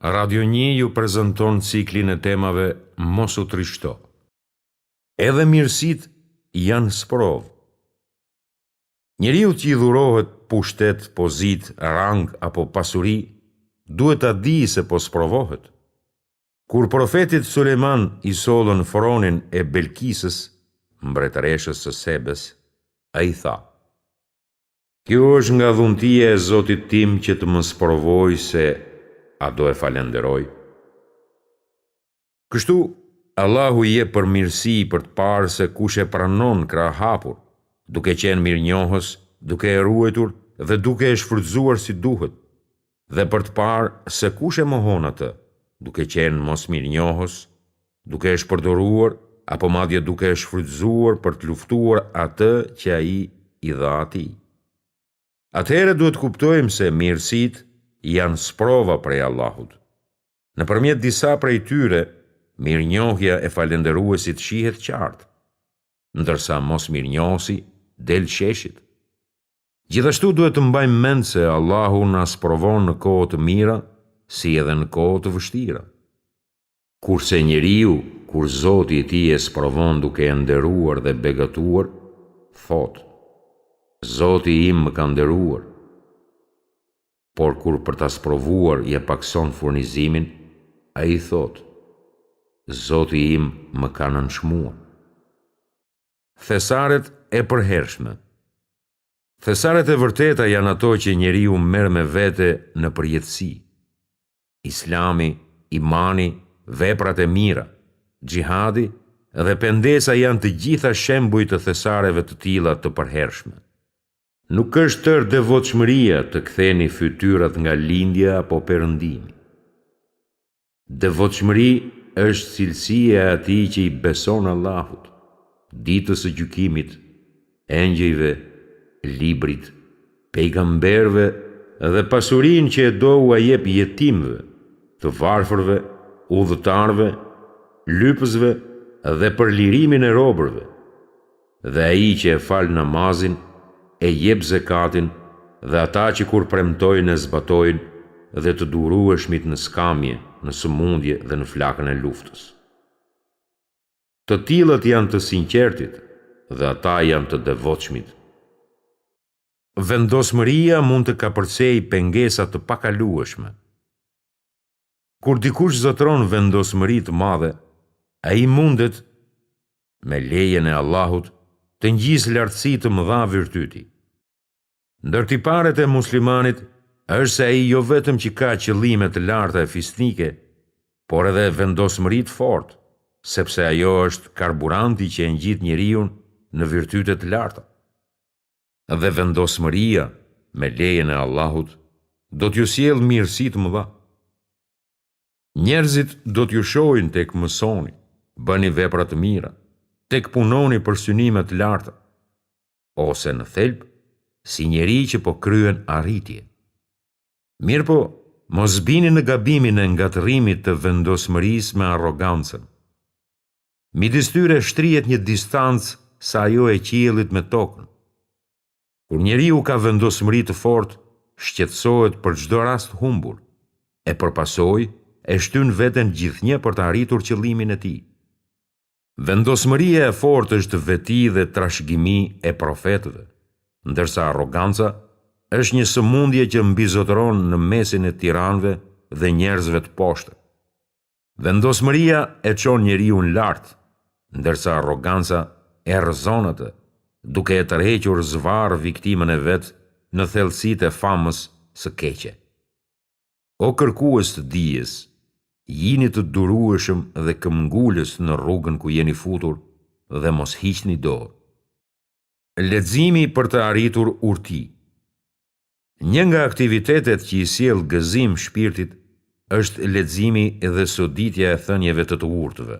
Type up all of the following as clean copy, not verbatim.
Radio 1 ju prezanton ciklin e temave Mos u trishto. Edhe mirësit janë sprov. Njeriu që i dhurohet pushtet, pozit, rang apo pasuri, duhet ta di se po sprovohet. Kur profetit Suleman i sollën fronin e Belkisës, mbretëreshës së Sebes, ai tha: "Kjo është nga dhuntia e Zotit tim që të më sprovoj se a do e falenderoj." Kështu, Allahu i jep përmirësi për të parë se kush e pranon krah hapur, duke qenë mirënjohës, duke e ruajtur dhe duke e shfrytzuar si duhet, dhe për të parë se kush e mohon atë, duke qenë mos mirënjohës, duke e shpërdoruar apo madje duke e shfrytzuar për të luftuar atë që ai i dha atij. Atëherë duhet kuptojmë se mirësitë janë sprova prej Allahut. Nëpërmjet disa prej tyre, mirënjohja e falenderuesit shihet qartë, ndërsa mos mirënjohësi del sheshit. Gjithashtu duhet të mbajmë mend se Allahu na sprovon në kohë të mira, si edhe në kohë të vështira. Kurse njeriu, kur Zoti i tij e sprovon duke e nderuar dhe begatuar, thot: "Zoti im më ka nderuar." Por kur për ta sprovuar ja pakson furnizimin, ai thot: "Zoti im më ka nënshmuar." Thesaret e përhershme. Thesaret e vërteta janë ato që njeriu merr me vete në përjetësi. Islami, imani, veprat e mira, xhihadi dhe pendesa janë të gjitha shembuj të thesareve të tilla të përhershme. Nuk është tërë devotshmëria të ktheni fytyrat nga lindja apo perëndimi. Devotshmëri është cilësia e atij që i beson Allahut, ditës së gjykimit, engjëjve, librit, pejgamberëve dhe pasurinë që e do ua jep jetimëve, të varfërve, udhëtarëve, lypësve dhe për lirimin e robërve, dhe ai që e fal namazin, e jep zekatin, dhe ata që kur premtojnë e zbatojnë, dhe të durueshmit në skamje, në sëmundje dhe në flakën e luftës. Të tillët janë të sinqertit dhe ata janë të devotshmit. Vendosmëria mund të kapërcej pengesa të pakalueshme. Kur dikush zotron vendosmëri të madhe, ai mundet, me lejen e Allahut, të ngjisë lartësi të mëdha virtyti. Ndër tiparet e muslimanit është se ai jo vetëm që ka qëllime të larta e fisnike, por edhe vendosmëri të fortë, sepse ajo është karburanti që e ngjit njeriu në virtyte të larta. Dhe vendosmëria, me lejen e Allahut, do t'ju sjellë mirësi të mëdha. Njerëzit do t'ju shohin tek mësoni, bëni vepra të mira, tek punoni për synime të larta, ose në thelb, si njeri që po kryen arritje. Mirë po, mos bini në gabimin e ngatërimit të vendosmërisë me arrogancën. Midis tyre shtrihet një distancë sa ajo e qiellit me tokën. Kur njeriu ka vendosmëri të fortë, shqetësohet për çdo rast humbur, e përpasoj e shtyn veten gjithnjë për të arritur qëllimin e tij. Vendosmëria e fortë është veti dhe trashëgimi e profetëve, ndërsa arroganca është një sëmundje që mbizotëron në mesin e tiranëve dhe njerëzve të poshtër. Vendosmëria e çon njeriu lart, ndërsa arroganca e rrëzon atë, duke e tërhequr zvarr viktimën e vet në thellësitë e famës së keqe. O kërkues të dijes, jini të durueshëm dhe këmbgulës në rrugën ku jeni futur dhe mos hiqni dorë. Leximi për të arritur urti. Një nga aktivitetet që i sjell gëzim shpirtit është leximi dhe soditja e thënieve të urtëve.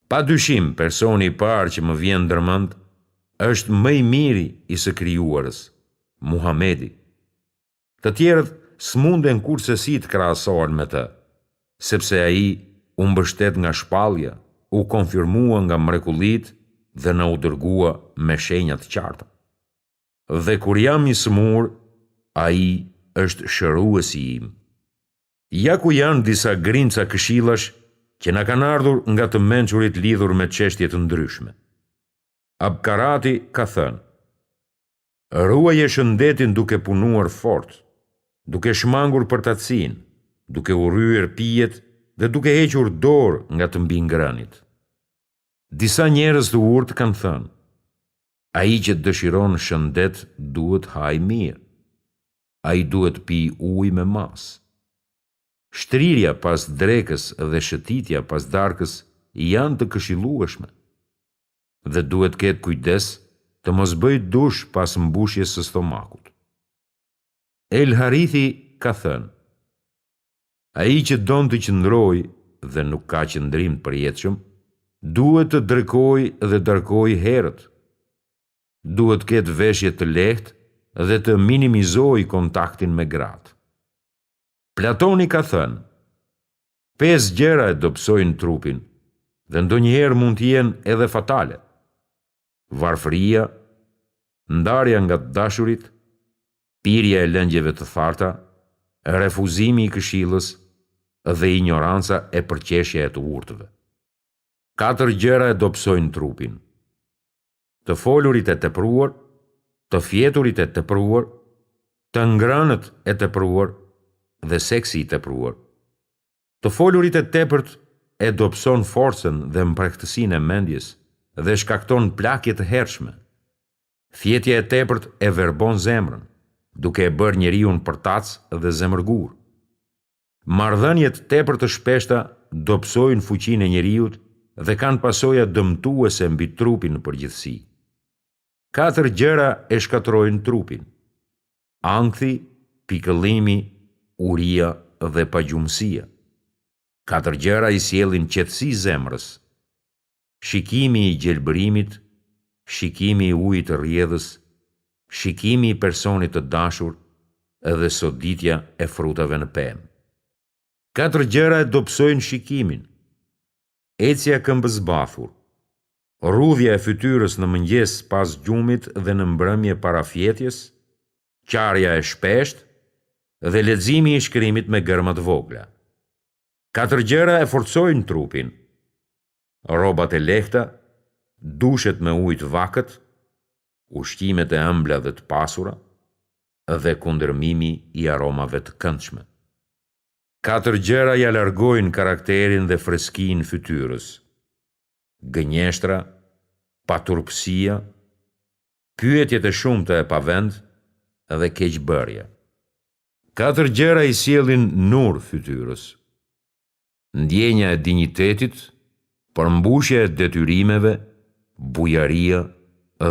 Pa dyshim, personi i parë që më vjen ndërmend është më i miri i së krijuarës, Muhamedi. Të tjerët s'munden kurrësi të krahasohen me të, sepse ai u mbështet nga shpallja, u konfirmua nga mrekullitë dhe na u dërgua me shenja të qarta. Dhe kur jam i smur, ai është shëruesi im. Ja ku janë disa grinca këshillash që na kanë ardhur nga të mençurit lidhur me çështje të ndryshme. Abkarati ka thënë: ruaje shëndetin duke punuar fort, duke shmangur për tatësinë, duke u rryer pijet dhe duke hequr dorë nga të mbi ngrënit. Disa njerëz të urtë kanë thënë: ai që dëshiron shëndet duhet haj mirë, ai duhet pi ujë me mas. Shtrirja pas drekës dhe shëtitja pas darkës janë të këshillueshme dhe duhet ketë kujdes të mos bëj dush pas mbushjes së stomakut. El Harithi ka thënë: ai që don të qëndrojë dhe nuk ka qëndrim të përjetshëm, duhet të drekojë dhe darkojë herët. Duhet ketë veshje të lehtë dhe të minimizojë kontaktin me gratë. Platoni ka thënë: 5 gjëra e dobësojnë trupin dhe ndonjëherë mund të jenë edhe fatale: varfëria, ndarja nga të dashurit, pirja e lëngjeve të tharta, refuzimi i këshillës dhe ignoranca e përqeshja e të urtëve. 4 gjëra e dobësojnë trupin: të folurit e tepruar, të fjeturit e tepruar, të ngrënët e tepruar dhe seksi i tepruar. Të folurit e tepërt e dobëson forcën dhe mprektësinë e mendjes dhe shkakton plagje të hershme. Fjetja e tepërt e verbon zemrën, duke e bërë njeriun përtac dhe zemërgur. Marrëdhëniet tepër të shpeshta dobësojnë fuqinë e njeriut dhe kanë pasoja dëmtuese mbi trupin në përgjithësi. 4 gjëra e shkatrojnë trupin: ankthi, pikëllimi, uria dhe pagjumësia. 4 gjëra i sjellin qetësi zemrës: shikimi i gjelbërimit, shikimi i ujit të rrjedhës, shikimi i personit të dashur dhe soditja e frutave në pemë. 4 gjëra e dobësojnë shikimin: ecja këmbëzbathur, rrudhja e fytyrës në mëngjes pas gjumit dhe në mbrëmje para fjetjes, qarja e shpeshtë dhe leximi i shkrimit me gërma të vogla. 4 gjëra e forcojnë trupin: rrobat e lehta, dushet me ujë të vakët, ushqimet e ëmbla dhe të pasura dhe kundërmimi i aromave të këndshme. 4 gjëra ja largojnë karakterin dhe freskinë fytyrës: gënjeshtra, paturpësia, pyetjet e shumta e pavend dhe keqbërja. 4 gjëra i sjellin nur fytyrës: ndjenja e dinjitetit, përmbushja e detyrimeve, bujaria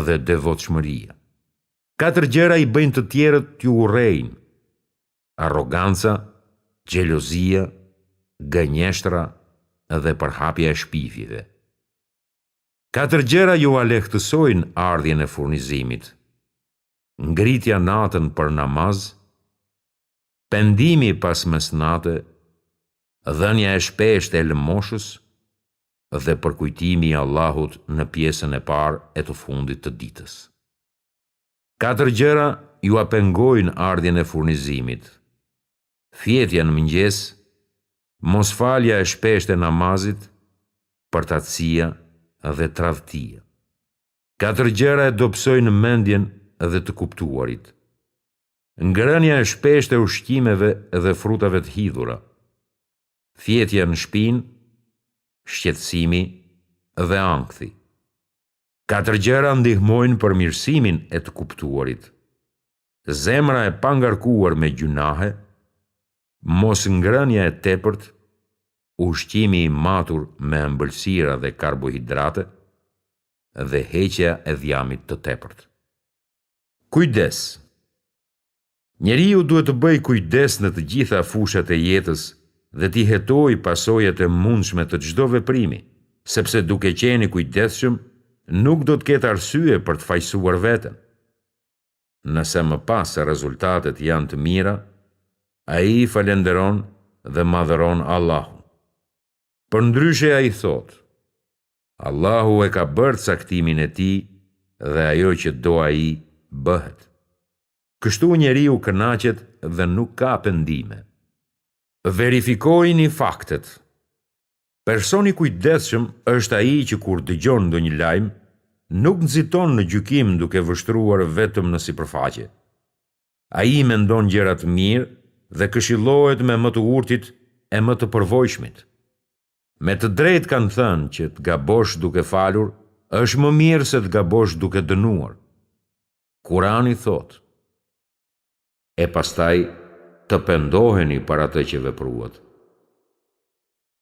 dhe devotshmëria. 4 gjëra i bëjnë të tjerët t'ju urrejnë: arroganca, xhelozia, gënjeshtra dhe përhapja e shpifjeve. 4 gjëra ju alehtësojnë ardhjen e furnizimit: ngritja natën për namaz, pendimi pas mesnate, dhënia e shpeshtë e lëmoshës dhe përkujtimi i Allahut në pjesën e parë e të fundit të ditës. 4 gjëra ju apengojnë ardhjen e furnizimit: fjetja në mëngjes, mosfalja e shpeshtë e namazit, përtatësia dhe tradhtia. 4 gjëra e dobësojnë mendjen dhe të kuptuarit: ngrënia e shpeshtë e ushqimeve dhe frutave të hidhura, fjetja në shpinë, shqetësimi dhe ankthi. 4 gjëra ndihmojnë përmirësimin e të kuptuarit: zemra e pangarkuar me gjunahe, mos ngrënia e tepërt, ushqimi i matur me ëmbëlsira dhe karbohidrate dhe heqja e dhjamit të tepërt. Kujdes. Njeriu duhet të bëj kujdes në të gjitha fushat e jetës dhe t'i hetojë pasojat e mundshme të çdo veprimi, sepse duke qenë i kujdesshëm, nuk do të ketë arsye për të fajsuar veten. Nëse më pas se rezultatet janë të mira, ai falenderon dhe madhëron Allahun. Përndryshe ai thotë: Allahu e ka bërë caktimin e tij dhe ajo që do ai bëhet. Kështu njeriu kënaqet dhe nuk ka pendime. Verifikojini faktet. Personi kujdesshëm është ai që kur dëgjon ndonjë lajm, nuk nxiton në gjykim duke vështruar vetëm në sipërfaqe. Ai mendon gjërat mirë dhe këshillohet me më të urtit e më të përvojshmit. Me të drejtë kanë thënë që të gabosh duke falur është më mirë se të gabosh duke dënuar. Kurani thot: e pastaj të pendoheni për atë që vepruat.